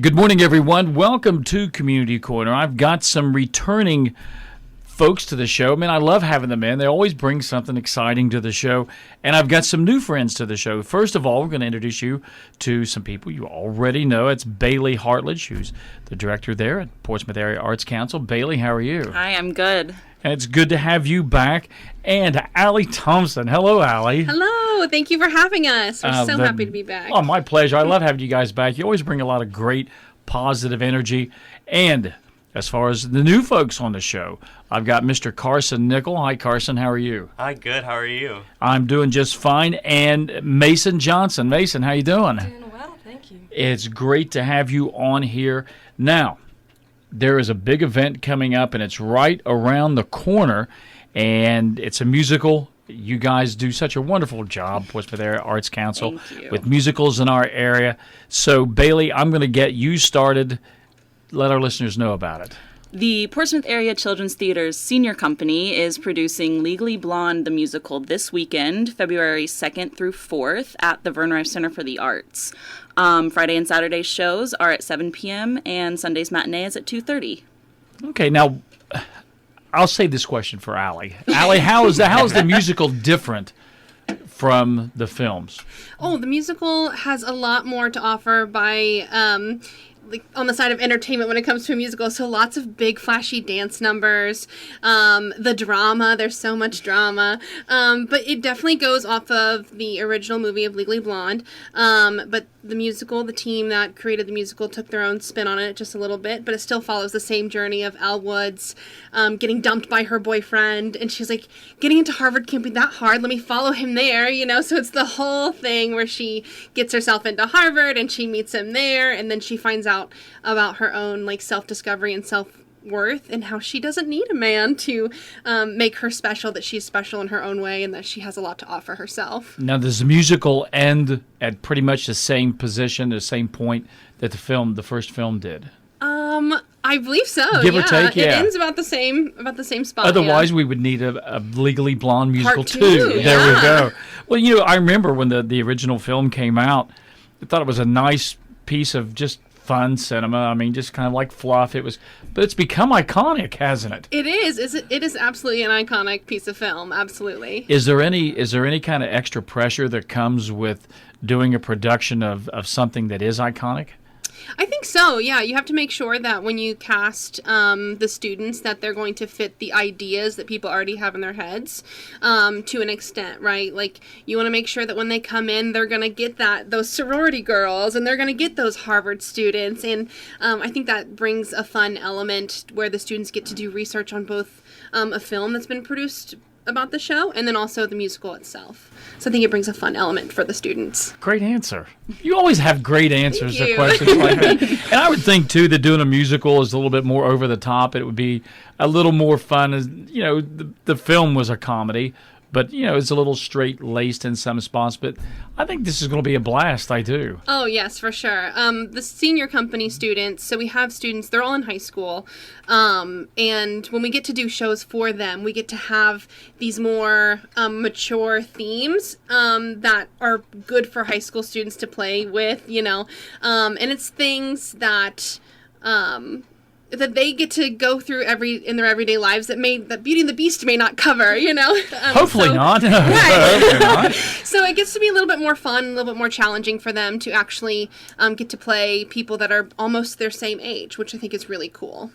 Good morning, everyone. Welcome to Community Corner. I've got some returning folks to the show. Man, I love having them in. They always bring something exciting to the show. And I've got some new friends to the show. First of all, we're going to introduce you to some people you already know. It's Bailey Hartlage, who's the director there at Portsmouth Area Arts Council. Bailey, how are you? Hi, I'm good. And it's good to have you back. And Allie Thompson. Hello, Allie. Hello. Thank you for having us. We're so happy to be back. Oh, my pleasure. I love having you guys back. You always bring a lot of great, positive energy. And as far as the new folks on the show, I've got Mr. Carson Nickell. Hi, Carson. How are you? Hi, good. How are you? I'm doing just fine. And Macyn Johnson. Macyn, how you doing? Doing well, thank you. It's great to have you on here. Now, there is a big event coming up, and it's right around the corner, and it's a musical. You guys do such a wonderful job, Portsmouth Area Arts Council, with musicals in our area. So, Bailey, I'm going to get you started. Let our listeners know about it. The Portsmouth Area Children's Theater's senior company is producing Legally Blonde the musical this weekend, February 2nd through 4th, at the Vern Rife Center for the Arts. Friday and Saturday shows are at 7 p.m. and Sunday's matinee is at 2:30. Okay, now I'll save this question for Allie. Allie, how is the musical different from the films? Oh, the musical has a lot more to offer by on the side of entertainment when it comes to a musical. So lots of big flashy dance numbers, the drama, there's so much drama, but it definitely goes off of the original movie of Legally Blonde, but the musical, the team that created the musical took their own spin on it just a little bit, but it still follows the same journey of Elle Woods getting dumped by her boyfriend, and she's like, getting into Harvard can't be that hard, let me follow him there, so it's the whole thing where she gets herself into Harvard and she meets him there, and then she finds out about her own self-discovery and self-worth and how she doesn't need a man to make her special, that she's special in her own way and that she has a lot to offer herself. Now, does the musical end at pretty much the same position, the same point that the first film did? I believe so. Give or take, yeah. It ends about the same spot. Otherwise, we would need a Legally Blonde musical Part two. There we go. Well, I remember when the original film came out, I thought it was a nice piece of just fun cinema. I mean, just kind of like fluff. But it's become iconic, hasn't it? It is. It is absolutely an iconic piece of film. Absolutely. Is there any kind of extra pressure that comes with doing a production of something that is iconic? I think so, yeah. You have to make sure that when you cast the students that they're going to fit the ideas that people already have in their heads to an extent, right? Like, you want to make sure that when they come in, they're going to get those sorority girls, and they're going to get those Harvard students, and I think that brings a fun element where the students get to do research on both a film that's been produced about the show and then also the musical itself. So I think it brings a fun element for the students. Great answer. You always have great answers to Thank you. questions like that. And I would think, too, that doing a musical is a little bit more over the top. It would be a little more fun. As the film was a comedy, but, it's a little straight-laced in some spots. But I think this is going to be a blast. I do. Oh, yes, for sure. The senior company students, so we have students, they're all in high school. And when we get to do shows for them, we get to have these more mature themes that are good for high school students to play with, and it's things that they get to go through in their everyday lives that Beauty and the Beast may not cover, Hopefully not. Right. Hopefully not. So it gets to be a little bit more fun, a little bit more challenging for them to actually get to play people that are almost their same age, which I think is really cool.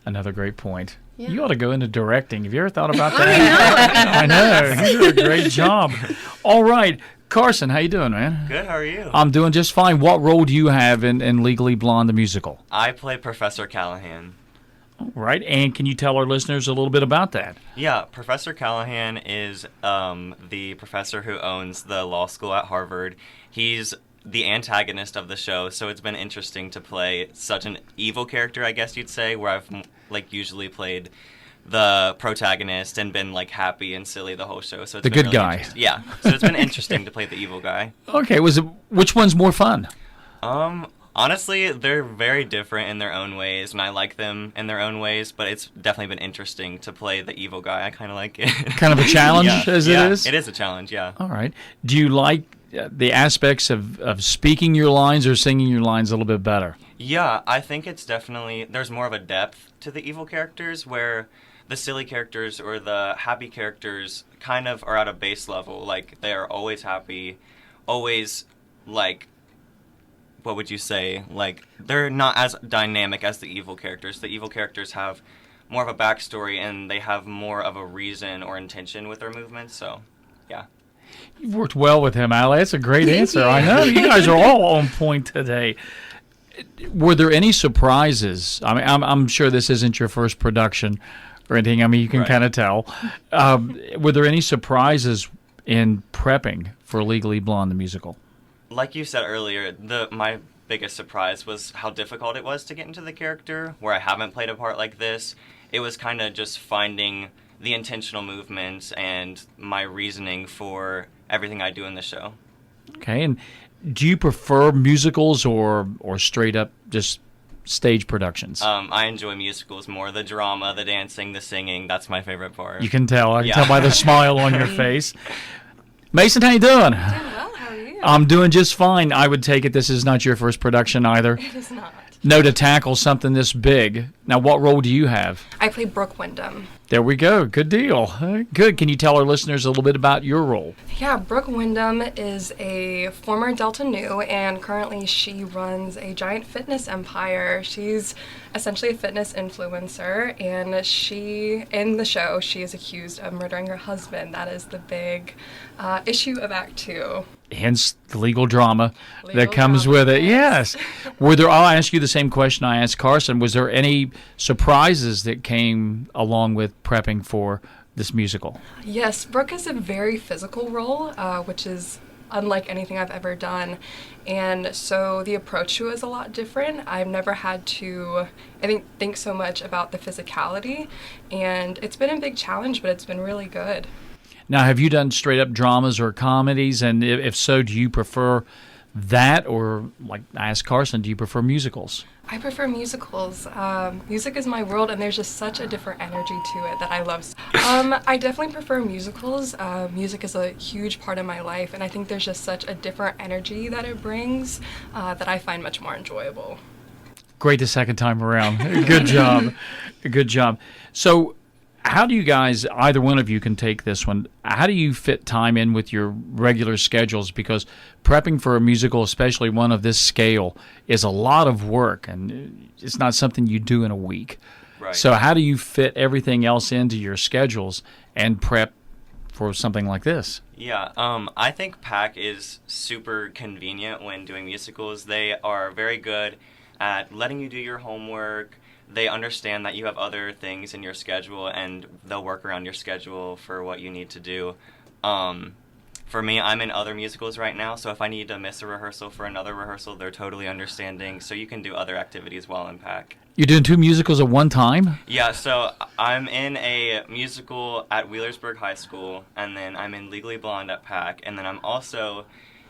Another great point. Yeah. You ought to go into directing. Have you ever thought about that? I know. You do a great job. All right. Carson, how you doing, man? Good, how are you? I'm doing just fine. What role do you have in Legally Blonde, the musical? I play Professor Callahan. All right, and can you tell our listeners a little bit about that? Yeah, Professor Callahan is the professor who owns the law school at Harvard. He's the antagonist of the show, so it's been interesting to play such an evil character, I guess you'd say, where I've usually played the protagonist and been happy and silly the whole show. So it's the been good really guy. Yeah, so it's been interesting to play the evil guy. Okay, which one's more fun? Honestly, they're very different in their own ways, and I like them in their own ways, but it's definitely been interesting to play the evil guy. I kind of like it. Kind of a challenge, it is? It is a challenge, yeah. All right. Do you like the aspects of speaking your lines or singing your lines a little bit better? Yeah, I think it's definitely, there's more of a depth to the evil characters where the silly characters or the happy characters kind of are at a base level. Like, they're always happy, always, like, what would you say? Like, they're not as dynamic as the evil characters. The evil characters have more of a backstory and they have more of a reason or intention with their movements, so, yeah. You've worked well with him, Allie. That's a great Thank answer. you. I know. You guys are all on point today. Were there any surprises? I mean, I'm sure this isn't your first production or anything. I mean, you can Right. kind of tell. Were there any surprises in prepping for Legally Blonde, the musical? Like you said earlier, my biggest surprise was how difficult it was to get into the character, where I haven't played a part like this. It was kind of just finding the intentional movements and my reasoning for everything I do in the show. Okay, and do you prefer musicals or straight up just stage productions? I enjoy musicals more. The drama, the dancing, the singing, that's my favorite part. You can tell. I can Yeah. tell by the smile on your face. Macyn, how you doing? Doing well, how are you? I'm doing just fine. I would take it this is not your first production either. It is not. No, to tackle something this big. Now, what role do you have? I play Brooke Wyndham. There we go. Good deal. Good. Can you tell our listeners a little bit about your role? Yeah, Brooke Wyndham is a former Delta Nu, and currently she runs a giant fitness empire. She's essentially a fitness influencer, and in the show, she is accused of murdering her husband. That is the big issue of Act 2. Hence the legal drama that Legal comes drama, with it. yes. Yes. I'll ask you the same question I asked Carson. Was there any surprises that came along with prepping for this musical? Yes, Brooke is a very physical role, which is unlike anything I've ever done. And so the approach to it is a lot different. I've never had to, think so much about the physicality. And it's been a big challenge, but it's been really good. Now, have you done straight up dramas or comedies? And if so, do you prefer that, or like I asked Carson, do you prefer musicals? I prefer musicals. Music is my world, and there's just such a different energy to it that I love. I definitely prefer musicals. Music is a huge part of my life, and I think there's just such a different energy that it brings that I find much more enjoyable. Great the second time around. Good job. Good job. So, how do you guys, either one of you can take this one, how do you fit time in with your regular schedules? Because prepping for a musical, especially one of this scale, is a lot of work, and it's not something you do in a week. Right. So how do you fit everything else into your schedules and prep for something like this? Yeah, I think PAAC is super convenient when doing musicals. They are very good at letting you do your homework. They understand that you have other things in your schedule, and they'll work around your schedule for what you need to do. For me, I'm in other musicals right now, so if I need to miss a rehearsal for another rehearsal, they're totally understanding, so you can do other activities while in PAAC. You're doing 2 musicals at one time? Yeah, so I'm in a musical at Wheelersburg High School, and then I'm in Legally Blonde at PAAC, and then I'm also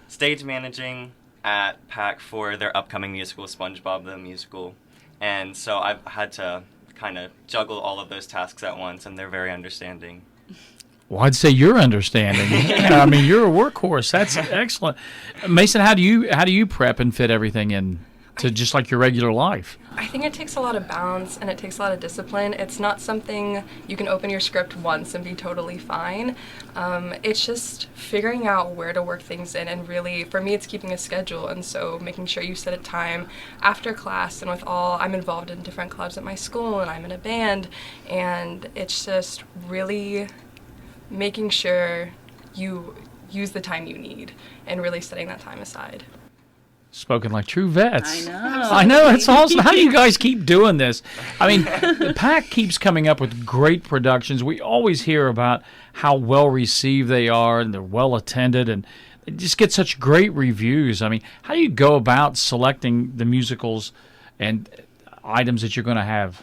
stage managing at PAAC for their upcoming musical, SpongeBob the Musical. And so I've had to kind of juggle all of those tasks at once, and they're very understanding. Well, I'd say you're understanding. I mean, you're a workhorse. That's excellent. Macyn, how do you prep and fit everything in to just like your regular life? I think it takes a lot of balance and it takes a lot of discipline. It's not something you can open your script once and be totally fine. It's just figuring out where to work things in, and really, for me, it's keeping a schedule, and so making sure you set a time after class. And I'm involved in different clubs at my school, and I'm in a band, and it's just really making sure you use the time you need and really setting that time aside. Spoken like true vets. I know. I know, it's awesome. How do you guys keep doing this? I mean, the PAAC keeps coming up with great productions. We always hear about how well received they are, and they're well attended, and they just get such great reviews. I mean, how do you go about selecting the musicals and items that you're going to have?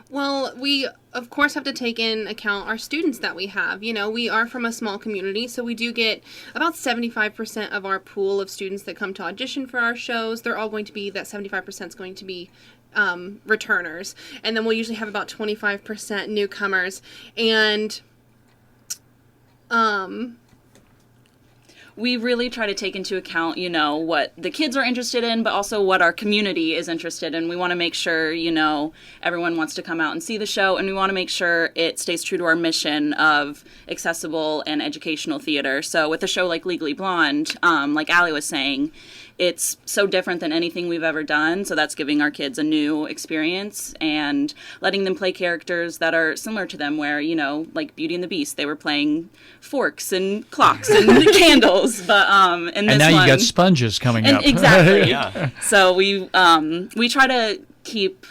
Well, we, of course, have to take in account our students that we have. You know, we are from a small community, so we do get about 75% of our pool of students that come to audition for our shows. They're all going to be, that 75% is going to be returners. And then we'll usually have about 25% newcomers. And we really try to take into account, you know, what the kids are interested in, but also what our community is interested in. We want to make sure, you know, everyone wants to come out and see the show, and we want to make sure it stays true to our mission of accessible and educational theater. So with a show like Legally Blonde, like Allie was saying, it's so different than anything we've ever done, so that's giving our kids a new experience and letting them play characters that are similar to them, where, you know, like Beauty and the Beast, they were playing forks and clocks and candles, but in this and now one, you got sponges coming up. Exactly. Yeah. So we try to keep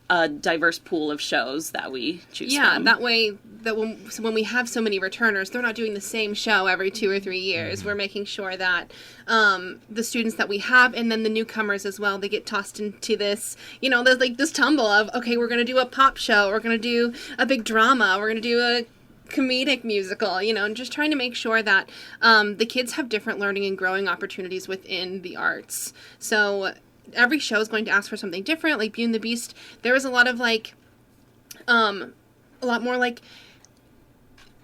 a diverse pool of shows that we choose from. That way, that when we have so many returners, they're not doing the same show every 2 or 3 years. We're making sure that the students that we have, and then the newcomers as well, they get tossed into this, you know, there's like this tumble of, okay, we're going to do a pop show, we're going to do a big drama, we're going to do a comedic musical, you know, and just trying to make sure that the kids have different learning and growing opportunities within the arts. So every show is going to ask for something different. Like Beauty and the Beast, there was a lot of like, a lot more like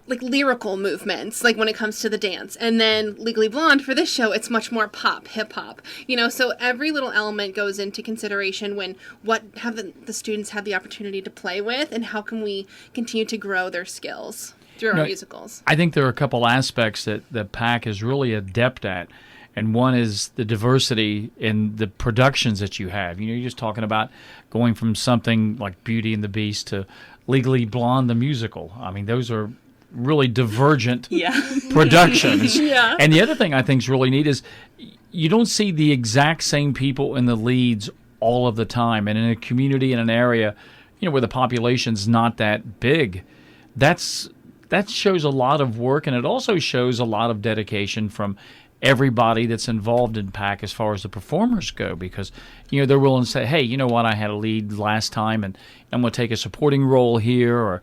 lyrical movements, like when it comes to the dance. And then Legally Blonde, for this show, it's much more pop, hip hop, you know, so every little element goes into consideration when what have the students had the opportunity to play with, and how can we continue to grow their skills through our musicals. I think there are a couple aspects that the PAAC is really adept at. And one is the diversity in the productions that you have. You know, you're just talking about going from something like Beauty and the Beast to Legally Blonde, the musical. I mean, those are really divergent productions. Yeah. And the other thing I think is really neat is you don't see the exact same people in the leads all of the time. And in a community, in an area, you know, where the population's not that big, that shows a lot of work, and it also shows a lot of dedication from everybody that's involved in PAAC as far as the performers go, because, you know, they're willing to say, hey, you know what, I had a lead last time and I'm going to take a supporting role here, or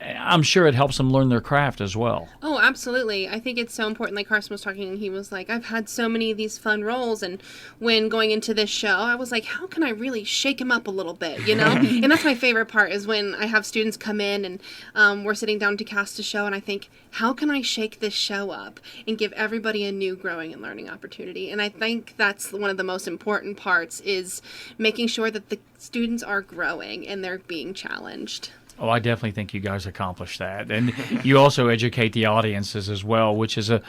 I'm sure it helps them learn their craft as well. Oh, absolutely. I think it's so important. Like Carson was talking, he was like, I've had so many of these fun roles, and when going into this show, I was like, how can I really shake him up a little bit, you know? And that's my favorite part, is when I have students come in and we're sitting down to cast a show, and I think, how can I shake this show up and give everybody a new growing and learning opportunity? And I think that's one of the most important parts, is making sure that the students are growing and they're being challenged. Oh, I definitely think you guys accomplish that. And you also educate the audiences as well, which is a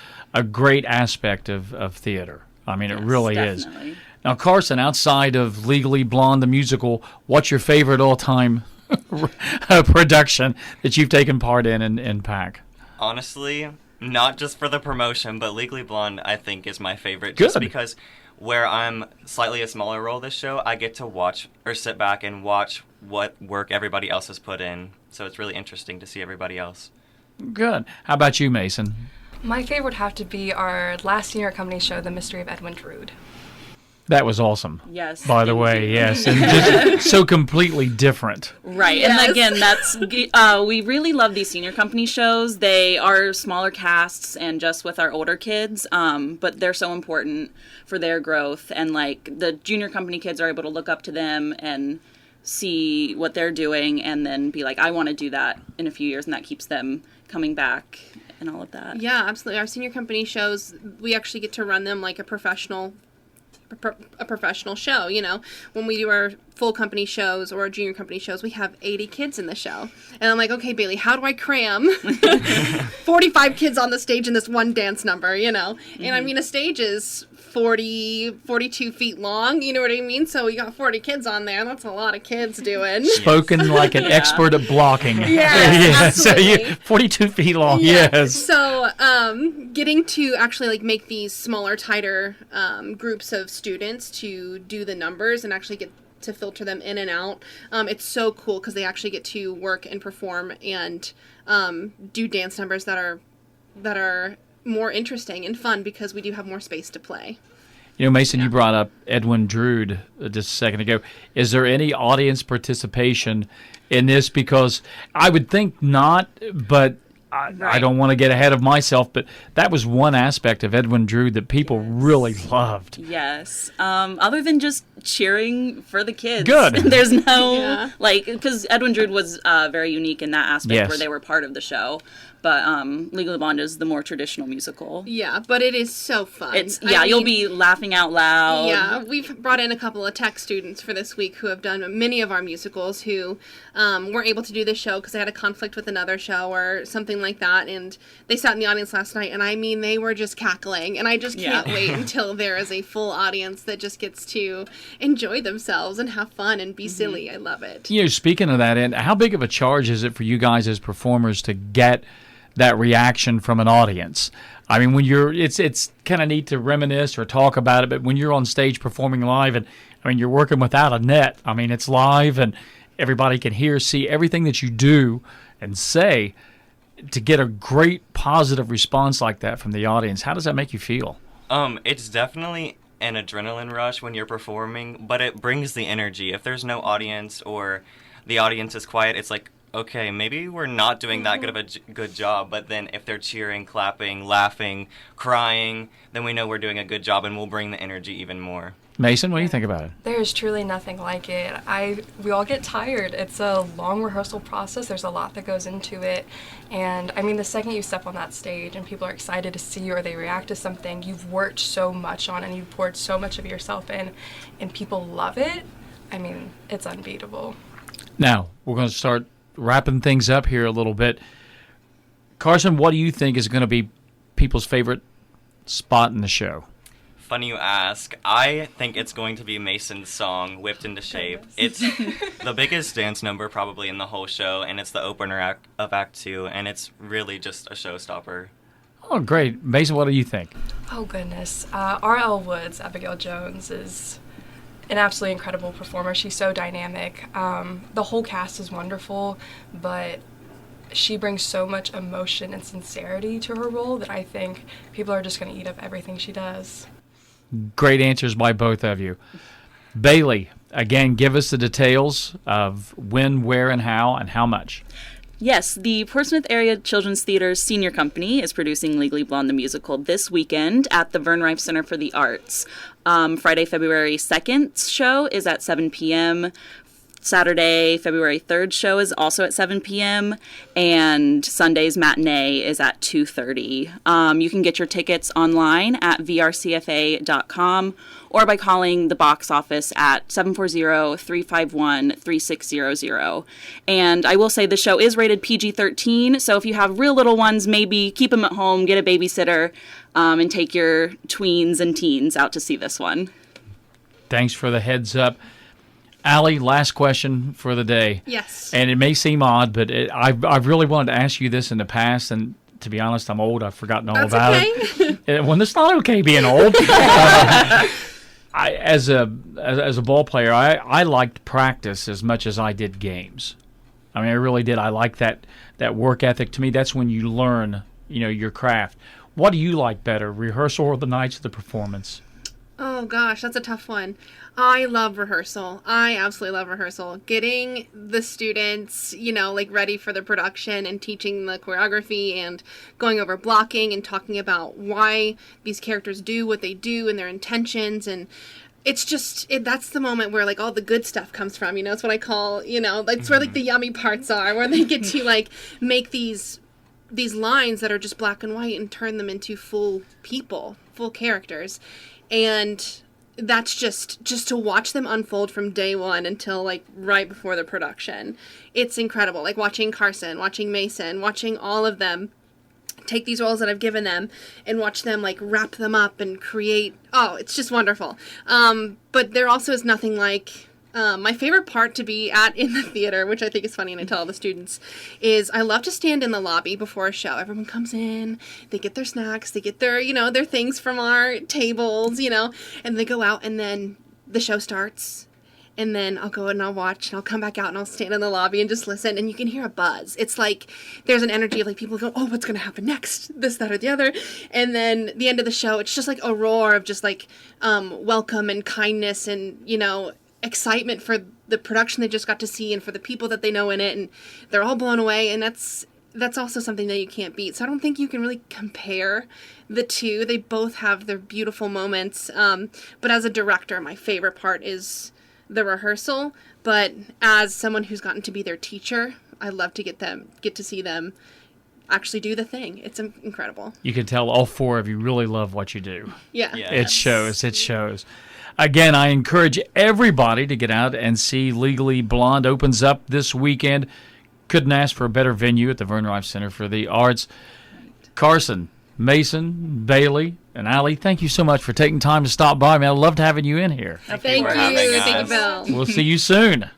great aspect of theater. I mean, it really definitely is. Now, Carson, outside of Legally Blonde, the musical, what's your favorite all-time production that you've taken part in PAAC? Honestly, not just for the promotion, but Legally Blonde, I think, is my favorite. Good. Just because where I'm slightly a smaller role this show, I get to watch or sit back and watch what work everybody else has put in. So it's really interesting to see everybody else. Good. How about you, Macyn? My favorite would have to be our last senior company show, The Mystery of Edwin Drood. That was awesome. Yes. By the way, yes. And just so completely different. Right. Yes. And again, that's we really love these senior company shows. They are smaller casts and just with our older kids, but they're so important for their growth. And like the junior company kids are able to look up to them and see what they're doing and then be like, I want to do that in a few years, and that keeps them coming back and all of that. Yeah, absolutely. Our senior company shows, we actually get to run them like a professional show, you know. When we do our full company shows or our junior company shows, we have 80 kids in the show. And I'm like, okay, Bailey, how do I cram 45 kids on the stage in this one dance number, you know? And I mean, a stage is 42 feet long, you know what I mean? So we got 40 kids on there. That's a lot of kids doing. Spoken like an expert at blocking. Yes, So absolutely. 42 feet long, Yeah. yes. So, getting to actually like make these smaller, tighter groups of students to do the numbers and actually get to filter them in and out, it's so cool because they actually get to work and perform and do dance numbers that are more interesting and fun because we do have more space to play. You know, Macyn, you brought up Edwin Drood just a second ago. Is there any audience participation in this? Because I would think not, but I don't want to get ahead of myself, but that was one aspect of Edwin Drood that people really loved. Yes. Other than just cheering for the kids. Good. There's no, like, because Edwin Drood was very unique in that aspect Yes. where they were part of the show. but Legally Blonde is the more traditional musical. Yeah, but it is so fun. You'll be laughing out loud. Yeah, we've brought in a couple of tech students for this week who have done many of our musicals who weren't able to do this show because they had a conflict with another show or something like that, and they sat in the audience last night, and I mean, they were just cackling, and I just can't wait until there is a full audience that just gets to enjoy themselves and have fun and be silly. I love it. You know, speaking of that, and how big of a charge is it for you guys as performers to get that reaction from an audience? I mean, when it's kind of neat to reminisce or talk about it, but when you're on stage performing live, and I mean, you're working without a net. I mean, it's live, and everybody can hear, see everything that you do and say. To get a great positive response like that from the audience, how does that make you feel? It's definitely an adrenaline rush when you're performing, but it brings the energy. If there's no audience or the audience is quiet, it's like, okay, maybe we're not doing that good of a good job, but then if they're cheering, clapping, laughing, crying, then we know we're doing a good job, and we'll bring the energy even more. Macyn, what do you think about it? There's truly nothing like it. We all get tired. It's a long rehearsal process. There's a lot that goes into it. And I mean, the second you step on that stage and people are excited to see you or they react to something you've worked so much on and you've poured so much of yourself in, and people love it, I mean, it's unbeatable. Now, we're going to start wrapping things up here a little bit. Carson, what do you think is going to be people's favorite spot in the show? Funny you ask. I think it's going to be Macyn's song, Whipped into Shape. It's the biggest dance number probably in the whole show, and it's the opener of Act 2, and it's really just a showstopper. Oh, great. Macyn, what do you think? Oh, goodness. R.L. Woods, Abigail Jones, is an absolutely incredible performer. She's so dynamic. The whole cast is wonderful, but she brings so much emotion and sincerity to her role that I think people are just going to eat up everything she does. Great answers by both of you. Bailey, again, give us the details of when, where, and how much. Yes, the Portsmouth Area Children's Theater's Senior Company is producing Legally Blonde the Musical this weekend at the Vern Rife Center for the Arts. Friday, February 2nd show is at 7 p.m., Saturday, February 3rd show is also at 7 p.m., and Sunday's matinee is at 2:30. You can get your tickets online at vrcfa.com or by calling the box office at 740-351-3600. And I will say the show is rated PG-13, so if you have real little ones, maybe keep them at home, get a babysitter, and take your tweens and teens out to see this one. Thanks for the heads up. Allie, last question for the day. Yes. And it may seem odd, but I've really wanted to ask you this in the past, and to be honest, I'm old. I've forgotten all about it. Well, it's not okay being old. As a ball player, I liked practice as much as I did games. I mean, I really did. I like that work ethic. To me, that's when you learn, your craft. What do you like better, rehearsal or the nights of the performance? Oh gosh, that's a tough one. I love rehearsal. I absolutely love rehearsal. Getting the students, ready for the production and teaching the choreography and going over blocking and talking about why these characters do what they do and their intentions. And it's just, that's the moment where all the good stuff comes from, it's what I call, that's where the yummy parts are, where they get to make these lines that are just black and white and turn them into full people, full characters. And that's just to watch them unfold from day one until right before the production. It's incredible. Watching Carson, watching Macyn, watching all of them take these roles that I've given them and watch them wrap them up and create. Oh, it's just wonderful. But there also is nothing like my favorite part to be in the theater, which I think is funny and I tell all the students, is I love to stand in the lobby before a show. Everyone comes in, they get their snacks, they get their, their things from our tables, and they go out and then the show starts. And then I'll go and I'll watch and I'll come back out and I'll stand in the lobby and just listen. And you can hear a buzz. It's there's an energy of people go, oh, what's going to happen next? This, that, or the other. And then the end of the show, it's just a roar of just welcome and kindness and, excitement for the production they just got to see and for the people that they know in it, and they're all blown away, and that's also something that you can't beat. So I don't think you can really compare the two. They both have their beautiful moments, but as a director, my favorite part is the rehearsal. But as someone who's gotten to be their teacher, I love to get to see them actually do the thing. It's incredible. You can tell all four of you really love what you do. Yeah. It shows. It shows. Again, I encourage everybody to get out and see Legally Blonde. Opens up this weekend. Couldn't ask for a better venue at the Vernon Rife Center for the Arts. Carson, Macyn, Bailey, and Allie, thank you so much for taking time to stop by. Man, I loved having you in here. Thank you. having us. Thank you, Bill. We'll see you soon.